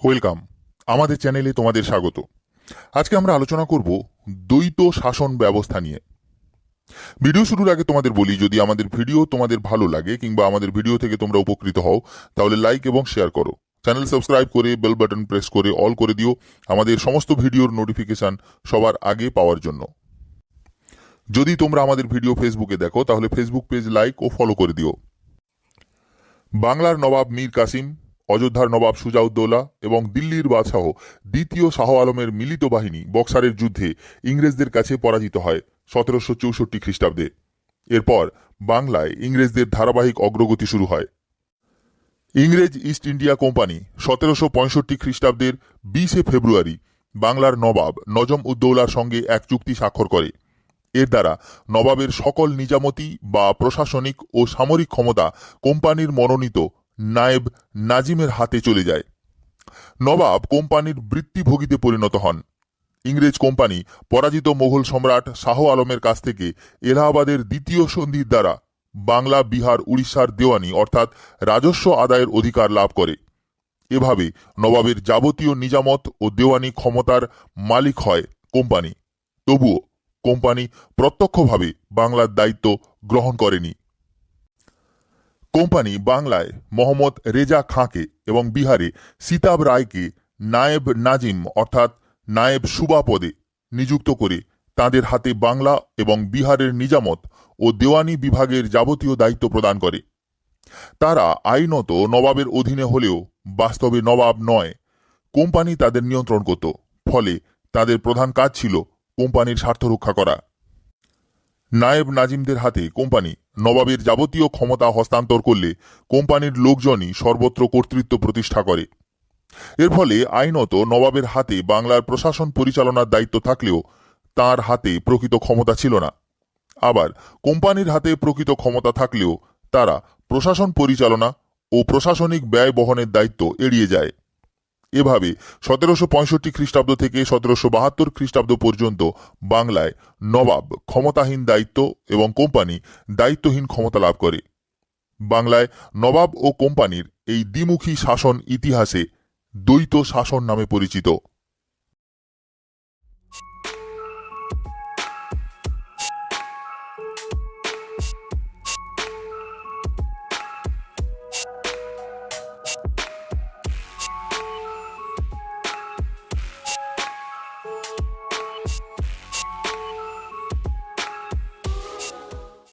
Welcome আমাদের চ্যানেলে তোমাদের স্বাগত। আজকে আমরা আলোচনা করব দ্বৈত শাসন ব্যবস্থা নিয়ে। ভিডিও শুরুর আগে তোমাদের বলি, যদি আমাদের ভিডিও তোমাদের ভালো লাগে কিংবা আমাদের ভিডিও থেকে তোমরা উপকৃত হও তাহলে লাইক এবং শেয়ার করো। চ্যানেল সাবস্ক্রাইব করে বেল বাটন প্রেস করে অল করে দিও আমাদের সমস্ত ভিডিওর নোটিফিকেশন সবার আগে পাওয়ার জন্য। যদি তোমরা আমাদের ভিডিও ফেসবুকে দেখো তাহলে ফেসবুক পেজ লাইক ও ফলো করে দিও। বাংলার নবাব মীর কাসিম, অযোধ্যার নবাব সুজাউদ্দৌলা এবং দিল্লির বাদশাহ দ্বিতীয় শাহ আলমের মিলিত বাহিনী বক্সারের যুদ্ধে ইংরেজদের কাছে পরাজিত হয় 1764 খ্রিস্টাব্দে। এরপর বাংলায় ইংরেজদের ধারাবাহিক অগ্রগতি শুরু হয়। ইংরেজ ইস্ট ইন্ডিয়া কোম্পানি 1765 খ্রিস্টাব্দের 20 ফেব্রুয়ারি বাংলার নবাব নজম উদ্দৌলার সঙ্গে এক চুক্তি স্বাক্ষর করে। এর দ্বারা নবাবের সকল নিজামতি বা প্রশাসনিক ও সামরিক ক্ষমতা কোম্পানির মনোনীত নায়েব নাজিমের হাতে চলে যায়। নবাব কোম্পানির বৃত্তিভোগীতে পরিণত হন। ইংরেজ কোম্পানি পরাজিত মোগল সম্রাট শাহ আলমের কাছ থেকে এলাহাবাদের দ্বিতীয় সন্ধির দ্বারা বাংলা, বিহার, উড়িষ্যার দেওয়ানি অর্থাৎ রাজস্ব আদায়ের অধিকার লাভ করে। এভাবে নবাবের যাবতীয় নিজামত ও দেওয়ানি ক্ষমতার মালিক হয় কোম্পানি। তবুও কোম্পানি প্রত্যক্ষভাবে বাংলার দায়িত্ব গ্রহণ করেনি। কোম্পানি বাংলায় মোহাম্মদ রেজা খাঁকে এবং বিহারে সিতাব রায়কে নায়েব নাজিম অর্থাৎ নায়েব সুবা পদে নিযুক্ত করে তাদের হাতে বাংলা এবং বিহারের নিজামত ও দেওয়ানি বিভাগের যাবতীয় দায়িত্ব প্রদান করে। তারা আইনত নবাবের অধীনে হলেও বাস্তবে নবাব নয়, কোম্পানি তাদের নিয়ন্ত্রণ করত। ফলে তাদের প্রধান কাজ ছিল কোম্পানির স্বার্থ রক্ষা করা। নায়েব নাজিমদের হাতে কোম্পানি নবাবের যাবতীয় ক্ষমতা হস্তান্তর করলে কোম্পানির লোকজনই সর্বত্র কর্তৃত্ব প্রতিষ্ঠা করে। এর ফলে আইনত নবাবের হাতে বাংলার প্রশাসন পরিচালনার দায়িত্ব থাকলেও তার হাতে প্রকৃত ক্ষমতা ছিল না। আবার কোম্পানির হাতে প্রকৃত ক্ষমতা থাকলেও তারা প্রশাসন পরিচালনা ও প্রশাসনিক ব্যয় বহনের দায়িত্ব এড়িয়ে যায়। এভাবে 1765 খ্রিস্টাব্দ থেকে 1772 খ্রিস্টাব্দ পর্যন্ত বাংলায় নবাব ক্ষমতাহীন দায়িত্ব এবং কোম্পানি দায়িত্বহীন ক্ষমতা লাভ করে। বাংলায় নবাব ও কোম্পানির এই দ্বিমুখী শাসন ইতিহাসে দ্বৈত শাসন নামে পরিচিত।